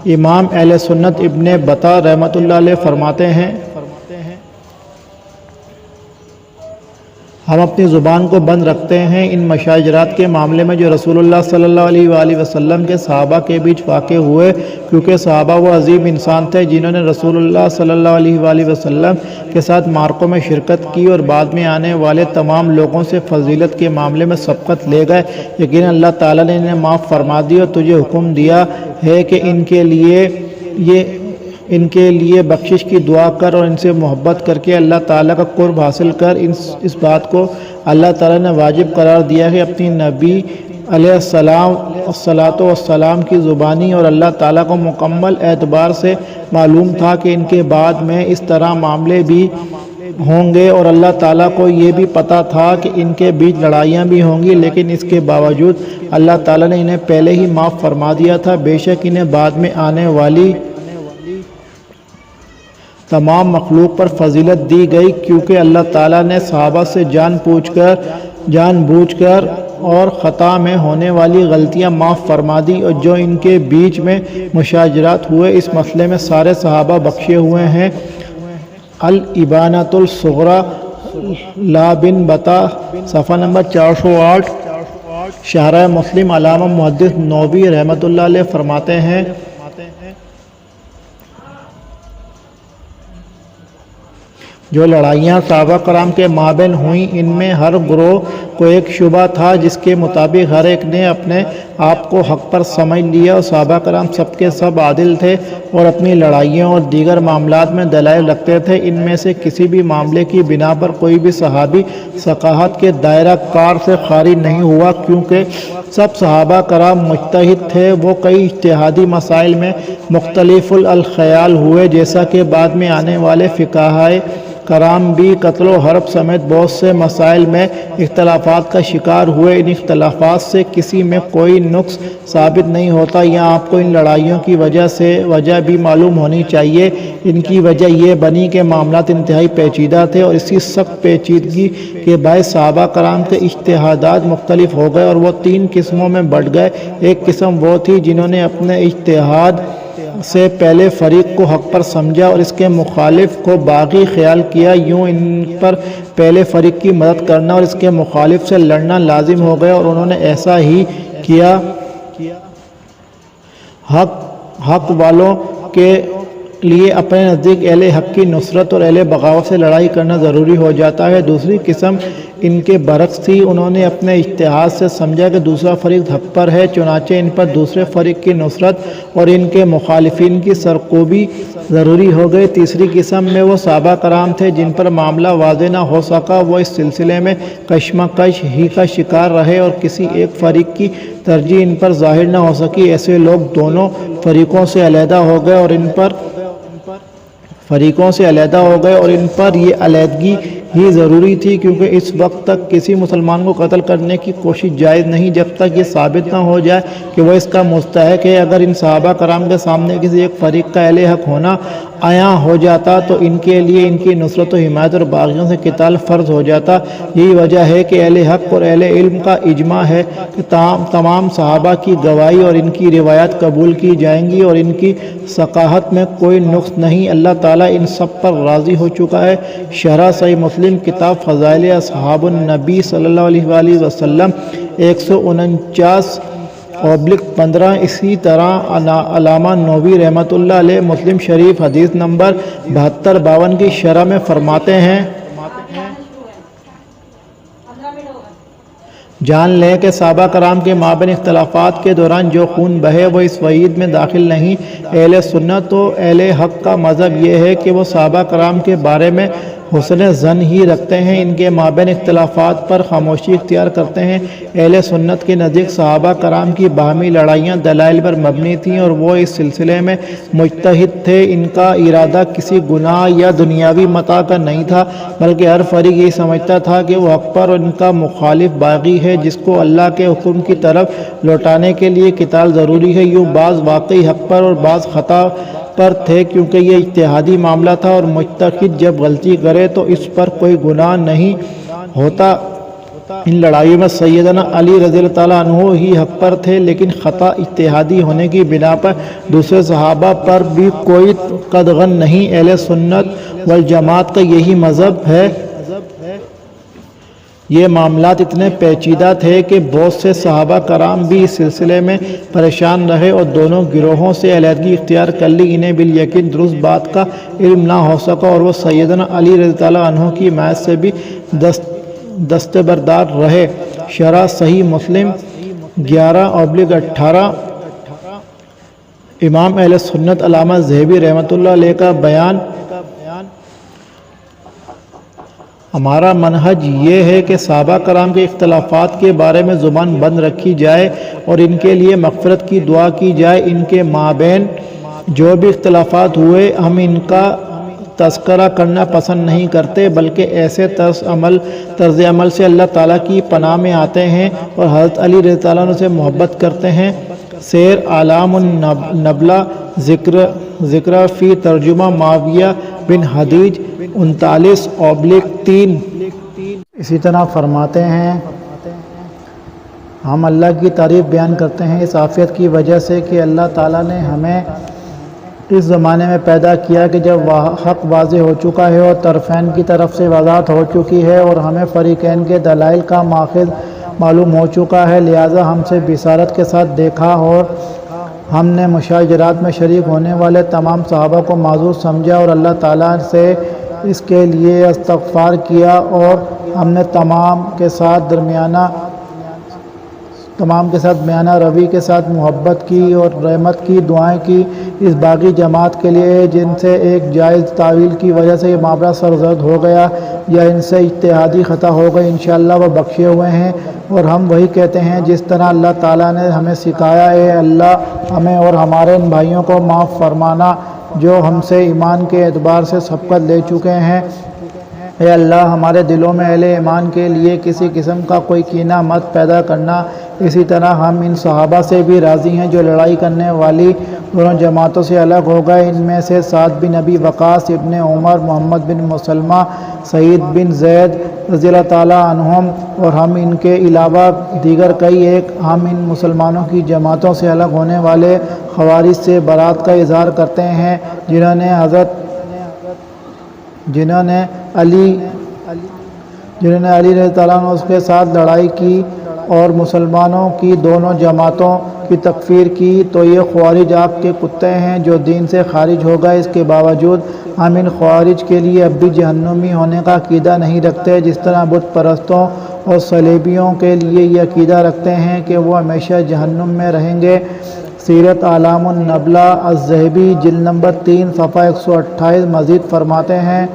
امام اہل سنت ابن بطہ رحمۃ اللہ علیہ فرماتے ہیں ہم اپنی زبان کو بند رکھتے ہیں ان مشاجرات کے معاملے میں جو رسول اللہ صلی اللہ علیہ وآلہ وسلم کے صحابہ کے بیچ واقع ہوئے، کیونکہ صحابہ وہ عظیم انسان تھے جنہوں نے رسول اللہ صلی اللہ علیہ وآلہ وسلم کے ساتھ معرکوں میں شرکت کی اور بعد میں آنے والے تمام لوگوں سے فضیلت کے معاملے میں سبقت لے گئے۔ یقیناً اللہ تعالیٰ نے انہیں معاف فرما دی اور تجھے حکم دیا ہے کہ ان کے لیے بخشش کی دعا کر اور ان سے محبت کر کے اللہ تعالیٰ کا قرب حاصل کر۔ اس بات کو اللہ تعالیٰ نے واجب قرار دیا ہے اپنی نبی علیہ السلام کی زبانی، اور اللہ تعالیٰ کو مکمل اعتبار سے معلوم تھا کہ ان کے بعد میں اس طرح معاملے بھی ہوں گے، اور اللہ تعالیٰ کو یہ بھی پتہ تھا کہ ان کے بیچ لڑائیاں بھی ہوں گی، لیکن اس کے باوجود اللہ تعالیٰ نے انہیں پہلے ہی معاف فرما دیا تھا۔ بے شک انہیں بعد میں آنے والی تمام مخلوق پر فضیلت دی گئی، کیونکہ اللہ تعالیٰ نے صحابہ سے جان بوجھ کر اور خطا میں ہونے والی غلطیاں معاف فرما دی، اور جو ان کے بیچ میں مشاجرات ہوئے اس مسئلے میں سارے صحابہ بخشے ہوئے ہیں۔ الابانۃ الصغریٰ لا بن بطہ صفحہ نمبر 408۔ شرح مسلم علامہ محدث نووی رحمۃ اللہ علیہ فرماتے ہیں جو لڑائیاں صحابہ کرام کے مابین ہوئیں ان میں ہر گروہ کو ایک شبہ تھا جس کے مطابق ہر ایک نے اپنے آپ کو حق پر سمجھ لیا، اور صحابہ کرام سب کے سب عادل تھے اور اپنی لڑائیوں اور دیگر معاملات میں دلائل رکھتے تھے۔ ان میں سے کسی بھی معاملے کی بنا پر کوئی بھی صحابی ثقافت کے دائرہ کار سے خارج نہیں ہوا، کیونکہ سب صحابہ کرام مجتہد تھے۔ وہ کئی اجتہادی مسائل میں مختلف الخیال ہوئے، جیسا کہ بعد میں آنے والے فقہائے کرام بھی قتل و حرب سمیت بہت سے مسائل میں اختلافات کا شکار ہوئے۔ ان اختلافات سے کسی میں کوئی نقص ثابت نہیں ہوتا۔ یہاں آپ کو ان لڑائیوں کی وجہ بھی معلوم ہونی چاہیے۔ ان کی وجہ یہ بنی کہ معاملات انتہائی پیچیدہ تھے، اور اسی سخت پیچیدگی کے باعث صحابہ کرام کے اجتہادات مختلف ہو گئے اور وہ 3 قسموں میں بٹ گئے۔ ایک قسم وہ تھی جنہوں نے اپنے اجتہاد سے پہلے فریق کو حق پر سمجھا اور اس کے مخالف کو باغی خیال کیا، یوں ان پر پہلے فریق کی مدد کرنا اور اس کے مخالف سے لڑنا لازم ہو گیا، اور انہوں نے ایسا ہی کیا۔ حق والوں کے لیے اپنے نزدیک اہل حق کی نصرت اور اہل بغاوت سے لڑائی کرنا ضروری ہو جاتا ہے۔ دوسری قسم ان کے برعکس تھی، انہوں نے اپنے اجتہاد سے سمجھا کہ دوسرا فریق حق پر ہے، چنانچہ ان پر دوسرے فریق کی نصرت اور ان کے مخالفین کی سرکوبی ضروری ہو گئی۔ تیسری قسم میں وہ صحابہ کرام تھے جن پر معاملہ واضح نہ ہو سکا، وہ اس سلسلے میں کشمکش ہی کا شکار رہے اور کسی ایک فریق کی ترجیح ان پر ظاہر نہ ہو سکی۔ ایسے لوگ دونوں فریقوں سے علیحدہ ہو گئے اور ان پر یہ علیحدگی ہی ضروری تھی، کیونکہ اس وقت تک کسی مسلمان کو قتل کرنے کی کوشش جائز نہیں جب تک یہ ثابت نہ ہو جائے کہ وہ اس کا مستحق ہے۔ اگر ان صحابہ کرام کے سامنے کسی ایک فریق کا اہل حق ہونا عیاں ہو جاتا تو ان کے لیے ان کی نصرت و حمایت اور باغیوں سے قتال فرض ہو جاتا۔ یہی وجہ ہے کہ اہل حق اور اہل علم کا اجماع ہے کہ تمام صحابہ کی گواہی اور ان کی روایات قبول کی جائیں گی اور ان کی ثقافت میں کوئی نقص نہیں۔ اللہ تعالیٰ ان سب پر راضی ہو چکا ہے۔ شرح صحیح مسلم کتاب فضائل اصحاب النبی صلی اللہ علیہ وآلہ وسلم 149/15۔ اسی طرح علامہ نووی رحمۃ اللہ علیہ مسلم شریف حدیث نمبر 7252 کی شرح میں فرماتے ہیں، جان لیں کہ صحابہ کرام کے مابین اختلافات کے دوران جو خون بہے وہ اس وعید میں داخل نہیں۔ اہل سنت و اہل حق کا مذہب یہ ہے کہ وہ صحابہ کرام کے بارے میں حسن ظن ہی رکھتے ہیں، ان کے مابین اختلافات پر خاموشی اختیار کرتے ہیں۔ اہل سنت کے نزدیک صحابہ کرام کی باہمی لڑائیاں دلائل پر مبنی تھیں اور وہ اس سلسلے میں مجتہد تھے۔ ان کا ارادہ کسی گناہ یا دنیاوی متاع کا نہیں تھا، بلکہ ہر فریق یہ سمجھتا تھا کہ وہ حق پر اور ان کا مخالف باغی ہے جس کو اللہ کے حکم کی طرف لوٹانے کے لیے قتال ضروری ہے۔ یوں بعض واقعی حق پر اور بعض خطا پر تھے، کیونکہ یہ اجتہادی معاملہ تھا اور مجتہد جب غلطی کرے تو اس پر کوئی گناہ نہیں ہوتا۔ ان لڑائیوں میں سیدنا علی رضی اللہ تعالیٰ عنہ ہی حق پر تھے، لیکن خطا اجتہادی ہونے کی بنا پر دوسرے صحابہ پر بھی کوئی قدغن نہیں۔ اہل سنت والجماعت کا یہی مذہب ہے۔ یہ معاملات اتنے پیچیدہ تھے کہ بہت سے صحابہ کرام بھی اس سلسلے میں پریشان رہے اور دونوں گروہوں سے علیحدگی اختیار کر لی۔ انہیں بالیقین درست بات کا علم نہ ہو سکا اور وہ سیدنا علی رضی اللہ عنہ کی حمایت سے بھی دستبردار رہے۔ شرح صحیح مسلم 11/18۔ امام اہل سنت علامہ ذہبی رحمۃ اللہ علیہ کا بیان، ہمارا منہج یہ ہے کہ صحابہ کرام کے اختلافات کے بارے میں زبان بند رکھی جائے اور ان کے لیے مغفرت کی دعا کی جائے۔ ان کے مابین جو بھی اختلافات ہوئے ہم ان کا تذکرہ کرنا پسند نہیں کرتے، بلکہ ایسے طرز عمل سے اللہ تعالیٰ کی پناہ میں آتے ہیں اور حضرت علی رضی اللہ عنہ سے محبت کرتے ہیں۔ سیر اعلام النبلہ ذکر فی ترجمہ معاویہ بن حدیج 39/3۔ اسی طرح فرماتے ہیں، ہم اللہ کی تعریف بیان کرتے ہیں اس عافیت کی وجہ سے کہ اللہ تعالیٰ نے ہمیں اس زمانے میں پیدا کیا کہ جب حق واضح ہو چکا ہے اور طرفین کی طرف سے وضاحت ہو چکی ہے اور ہمیں فریقین کے دلائل کا ماخذ معلوم ہو چکا ہے، لہٰذا ہم سے بصارت کے ساتھ دیکھا اور ہم نے مشاجرات میں شریک ہونے والے تمام صحابہ کو معذور سمجھا اور اللہ تعالیٰ سے اس کے لیے استغفار کیا، اور ہم نے تمام کے ساتھ میانہ روی کے ساتھ محبت کی اور رحمت کی دعائیں کی اس باغی جماعت کے لیے جن سے ایک جائز تعویل کی وجہ سے یہ معاملہ سرزد ہو گیا یا ان سے اجتہادی خطا ہو گئی۔ انشاءاللہ وہ بخشے ہوئے ہیں اور ہم وہی کہتے ہیں جس طرح اللہ تعالیٰ نے ہمیں سکھایا۔ اے اللہ، ہمیں اور ہمارے ان بھائیوں کو معاف فرمانا جو ہم سے ایمان کے اعتبار سے سبقت لے چکے ہیں۔ اے اللہ، ہمارے دلوں میں اہل ایمان کے لیے کسی قسم کا کوئی کینہ مت پیدا کرنا۔ اسی طرح ہم ان صحابہ سے بھی راضی ہیں جو لڑائی کرنے والی دونوں جماعتوں سے الگ ہو گئے۔ ان میں سے سعد بن ابی وقاص، ابن عمر، محمد بن مسلمہ، سعید بن زید رضی اللہ تعالیٰ عنہم اور ہم ان کے علاوہ دیگر کئی ایک ہم ان مسلمانوں کی جماعتوں سے الگ ہونے والے خوارج سے برات کا اظہار کرتے ہیں جنہوں نے علی رضی اللہ عنہ اس کے ساتھ لڑائی کی اور مسلمانوں کی دونوں جماعتوں کی تکفیر کی، تو یہ خوارج آپ کے کتے ہیں جو دین سے خارج ہو گئے۔ اس کے باوجود ہم ان خوارج کے لیے اب بھی جہنمی ہونے کا عقیدہ نہیں رکھتے، جس طرح بت پرستوں اور صلیبیوں کے لیے یہ عقیدہ رکھتے ہیں کہ وہ ہمیشہ جہنم میں رہیں گے۔ سیرت اعلام النبلہ الذہبی جلد نمبر 3 صفحہ 128 مزید فرماتے ہیں،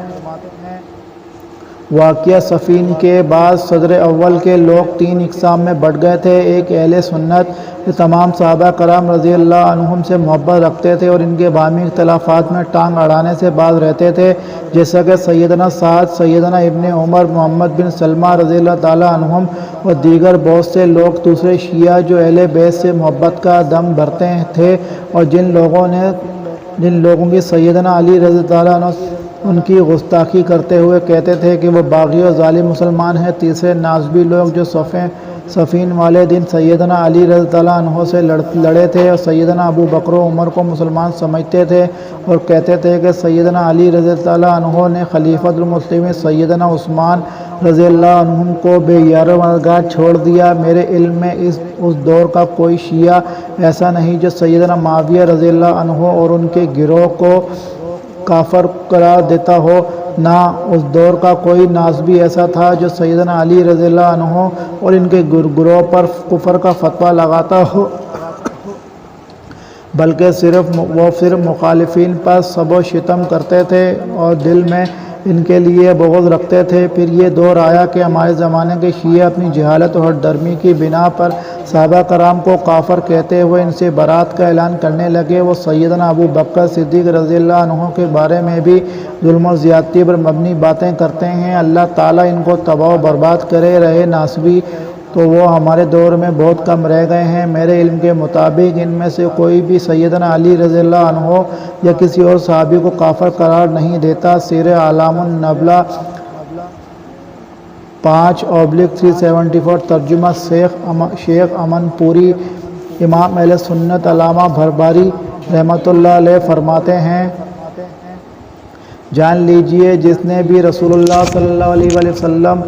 واقعہ صفین کے بعد صدر اول کے لوگ 3 اقسام میں بٹ گئے تھے۔ ایک اہل سنت جو تمام صحابہ کرام رضی اللہ عنہم سے محبت رکھتے تھے اور ان کے باہمی اختلافات میں ٹانگ اڑانے سے باز رہتے تھے، جیسا کہ سیدنا سعد، سیدنا ابن عمر، محمد بن سلمہ رضی اللہ تعالیٰ عنہم اور دیگر بہت سے لوگ۔ دوسرے شیعہ جو اہل بیت سے محبت کا دم بھرتے تھے اور جن لوگوں کی سیدنا علی رضی اللہ عنہ ان کی گستاخی کرتے ہوئے کہتے تھے کہ وہ باغی اور ظالم مسلمان ہیں۔ تیسرے ناسبی لوگ جو صفین والے دن سیدنا علی رضی اللہ عنہ سے لڑے تھے اور سیدنا ابو بکر و عمر کو مسلمان سمجھتے تھے اور کہتے تھے کہ سیدنا علی رضی اللہ عنہ نے خلیفۃ المسلمین سیدنا عثمان رضی اللہ عنہ کو بے یار و مددگار چھوڑ دیا۔ میرے علم میں اس دور کا کوئی شیعہ ایسا نہیں جو سیدنا معاویہ رضی اللہ عنہ اور ان کے گروہ کو کافر قرار دیتا ہو، نہ اس دور کا کوئی ناسبی ایسا تھا جو سیدنا علی رضی اللہ عنہ اور ان کے گروہ پر کفر کا فتویٰ لگاتا ہو، بلکہ وہ صرف مخالفین پر سب و شتم کرتے تھے اور دل میں ان کے لیے بغض رکھتے تھے۔ پھر یہ دور آیا کہ ہمارے زمانے کے شیعہ اپنی جہالت اور درمی کی بنا پر صحابہ کرام کو کافر کہتے ہوئے ان سے برات کا اعلان کرنے لگے۔ وہ سیدنا ابو بکر صدیق رضی اللہ عنہ کے بارے میں بھی ظلم و زیادتی پر مبنی باتیں کرتے ہیں۔ اللہ تعالیٰ ان کو تباہ و برباد کرے۔ رہے ناسبی تو وہ ہمارے دور میں بہت کم رہ گئے ہیں۔ میرے علم کے مطابق ان میں سے کوئی بھی سیدنا علی رضی اللہ عنہ یا کسی اور صحابی کو کافر قرار نہیں دیتا۔ سیر اعلام النبلہ 5/374 ترجمہ شیخ امن پوری۔ امام اہل سنت علامہ بھربھاری رحمۃ اللہ علیہ فرماتے ہیں، جان لیجئے جس نے بھی رسول اللہ صلی اللہ علیہ وسلم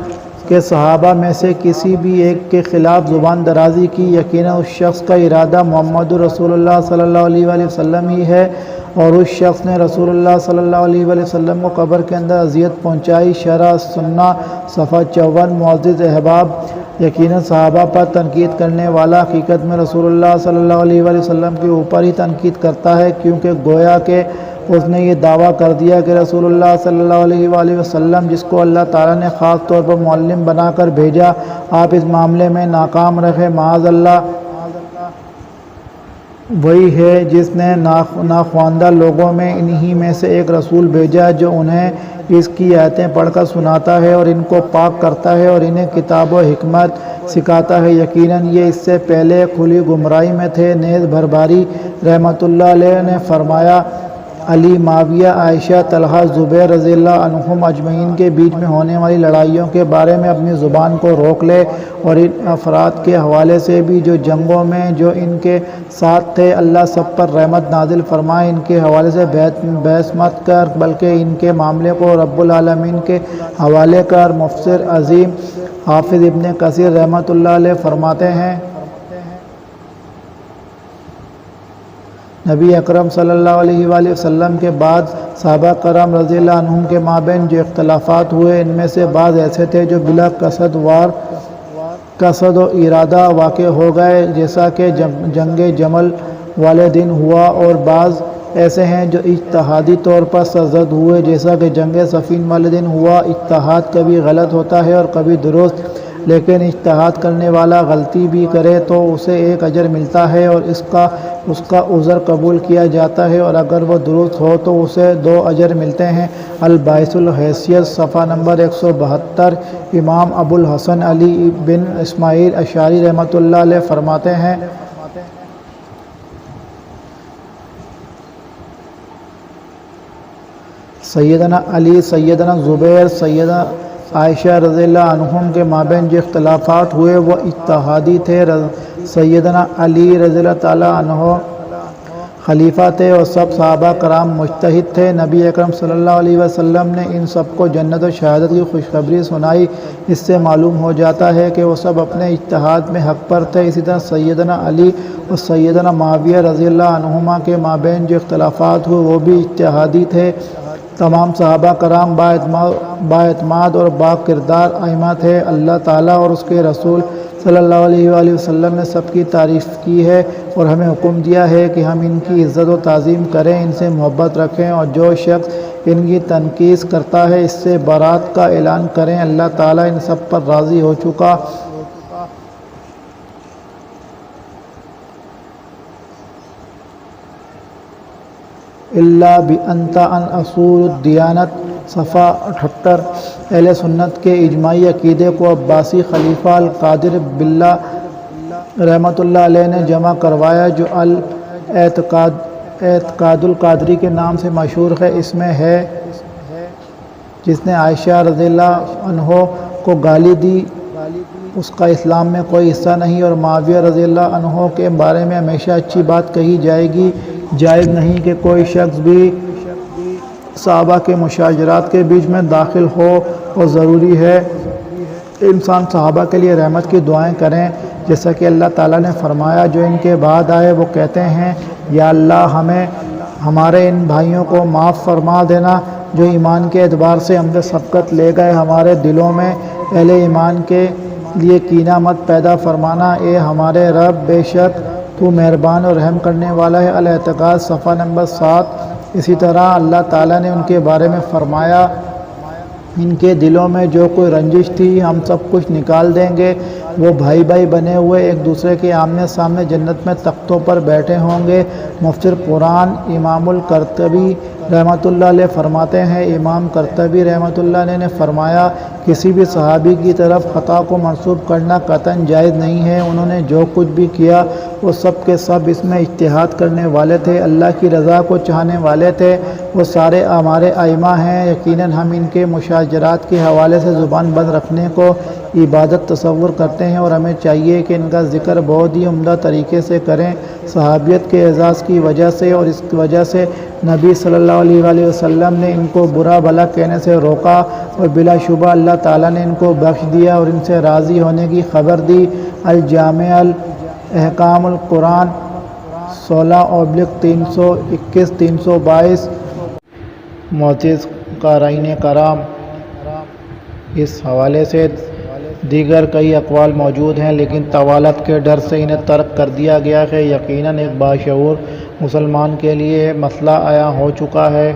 کہ صحابہ میں سے کسی بھی ایک کے خلاف زبان درازی کی، یقیناً اس شخص کا ارادہ محمد رسول اللہ صلی اللہ علیہ وسلم ہی ہے اور اس شخص نے رسول اللہ صلی اللہ علیہ وسلم کو قبر کے اندر اذیت پہنچائی۔ شرح سنہ صفحہ 54۔ معزز احباب، یقیناً صحابہ پر تنقید کرنے والا حقیقت میں رسول اللہ صلی اللہ علیہ وسلم کے اوپر ہی تنقید کرتا ہے، کیونکہ گویا کہ اس نے یہ دعویٰ کر دیا کہ رسول اللہ صلی اللہ علیہ وسلم جس کو اللہ تعالیٰ نے خاص طور پر معلم بنا کر بھیجا، آپ اس معاملے میں ناکام رہے۔ معاذ اللہ، وہی ہے جس نے ناخواندہ لوگوں میں انہی میں سے ایک رسول بھیجا جو انہیں اس کی آیتیں پڑھ کر سناتا ہے اور ان کو پاک کرتا ہے اور انہیں کتاب و حکمت سکھاتا ہے۔ یقیناً یہ اس سے پہلے کھلی گمراہی میں تھے۔ نیز بھربھاری رحمۃ اللہ علیہ نے فرمایا، علی، معاویہ، عائشہ، طلحہ، زبیر رضی اللہ عنہم اجمعین کے بیچ میں ہونے والی لڑائیوں کے بارے میں اپنی زبان کو روک لے اور ان افراد کے حوالے سے بھی جو جنگوں میں جو ان کے ساتھ تھے، اللہ سب پر رحمت نازل فرمائے، ان کے حوالے سے بحث مت کر بلکہ ان کے معاملے کو رب العالمین کے حوالے کر۔ مفسر عظیم حافظ ابن کثیر رحمۃ اللہ علیہ فرماتے ہیں، نبی اکرم صلی اللہ علیہ وآلہ وسلم کے بعد صحابہ کرام رضی اللہ عنہم کے مابین جو اختلافات ہوئے، ان میں سے بعض ایسے تھے جو بلا قصد و ارادہ واقع ہو گئے، جیسا کہ جنگ جمل والے دن ہوا، اور بعض ایسے ہیں جو اجتہادی طور پر سرزد ہوئے، جیسا کہ جنگ صفین والے دن ہوا۔ اجتہاد کبھی غلط ہوتا ہے اور کبھی درست، لیکن اجتہاد کرنے والا غلطی بھی کرے تو اسے ایک اجر ملتا ہے اور اس کا عذر قبول کیا جاتا ہے، اور اگر وہ درست ہو تو اسے 2 اجر ملتے ہیں۔ الباعث الحیثیت صفحہ نمبر 172۔ امام ابو الحسن علی بن اسماعیل اشعری رحمۃ اللہ علیہ فرماتے ہیں، سیدنا علی، سیدنا زبیر، سیدنا عائشہ رضی اللہ عنہم کے مابین جو اختلافات ہوئے وہ اجتہادی تھے۔ سیدنا علی رضی اللہ تعالیٰ عنہ خلیفہ تھے اور سب صحابہ کرام مجتہد تھے۔ نبی اکرم صلی اللہ علیہ وسلم نے ان سب کو جنت و شہادت کی خوشخبری سنائی۔ اس سے معلوم ہو جاتا ہے کہ وہ سب اپنے اجتہاد میں حق پر تھے۔ اسی طرح سیدنا علی اور سیدنا معاویہ رضی اللہ عنہما کے مابین جو اختلافات ہوئے وہ بھی اجتہادی تھے۔ تمام صحابہ کرام با اعتماد اور با کردار ائمہ تھے۔ اللہ تعالیٰ اور اس کے رسول صلی اللہ علیہ وآلہ وسلم نے سب کی تعریف کی ہے اور ہمیں حکم دیا ہے کہ ہم ان کی عزت و تعظیم کریں، ان سے محبت رکھیں، اور جو شخص ان کی تنقید کرتا ہے اس سے برات کا اعلان کریں۔ اللہ تعالیٰ ان سب پر راضی ہو چکا۔ اللہ بِأَنْتَ عن اصول الدیانت، صفحہ 78۔ اہل سنت کے اجماعی عقیدے کو عباسی خلیفہ القادر باللہ رحمۃ اللہ علیہ نے جمع کروایا، جو اعتقاد القادری کے نام سے مشہور ہے۔ اس میں ہے جس نے عائشہ رضی اللہ عنہ کو گالی دی اس کا اسلام میں کوئی حصہ نہیں، اور معاویہ رضی اللہ عنہ کے بارے میں ہمیشہ اچھی بات کہی جائے گی۔ جائز نہیں کہ کوئی شخص بھی صحابہ کے مشاجرات کے بیچ میں داخل ہو، اور ضروری ہے انسان صحابہ کے لیے رحمت کی دعائیں کریں، جیسا کہ اللہ تعالیٰ نے فرمایا جو ان کے بعد آئے وہ کہتے ہیں یا اللہ ہمارے ان بھائیوں کو معاف فرما دینا جو ایمان کے اعتبار سے ہم سے سبقت لے گئے، ہمارے دلوں میں اہل ایمان کے لیے کینہ مت پیدا فرمانا، اے ہمارے رب بے شک تو مہربان اور رحم کرنے والا ہے۔ الاعتقاد صفحہ نمبر 7۔ اسی طرح اللہ تعالیٰ نے ان کے بارے میں فرمایا ان کے دلوں میں جو کوئی رنجش تھی ہم سب کچھ نکال دیں گے، وہ بھائی بھائی بنے ہوئے ایک دوسرے کے آمنے سامنے جنت میں تختوں پر بیٹھے ہوں گے۔ مفسر قرآن امام القرطبی رحمۃ اللہ علیہ فرماتے ہیں، امام قرطبی رحمۃ اللہ علیہ نے فرمایا کسی بھی صحابی کی طرف خطا کو منسوب کرنا قطعاً جائز نہیں ہے، انہوں نے جو کچھ بھی کیا وہ سب کے سب اس میں اجتہاد کرنے والے تھے، اللہ کی رضا کو چاہنے والے تھے، وہ سارے ہمارے ائمہ ہیں۔ یقیناً ہم ان کے مشاجرات کے حوالے سے زبان بند رکھنے کو عبادت تصور کرتے ہیں، اور ہمیں چاہیے کہ ان کا ذکر بہت ہی عمدہ طریقے سے کریں۔ صحابیت کے اعزاز کی وجہ سے اور اس وجہ سے نبی صلی اللہ علیہ وآلہ وسلم نے ان کو برا بھلا کہنے سے روکا، اور بلا شبہ اللہ تعالیٰ نے ان کو بخش دیا اور ان سے راضی ہونے کی خبر دی۔ الجامع الاحکام القرآن 16/321 322۔ معزز قارئین کرام، اس حوالے سے دیگر کئی اقوال موجود ہیں، لیکن طوالت کے ڈر سے انہیں ترک کر دیا گیا ہے۔ یقیناً ایک باشعور مسلمان کے لیے مسئلہ عیاں ہو چکا ہے۔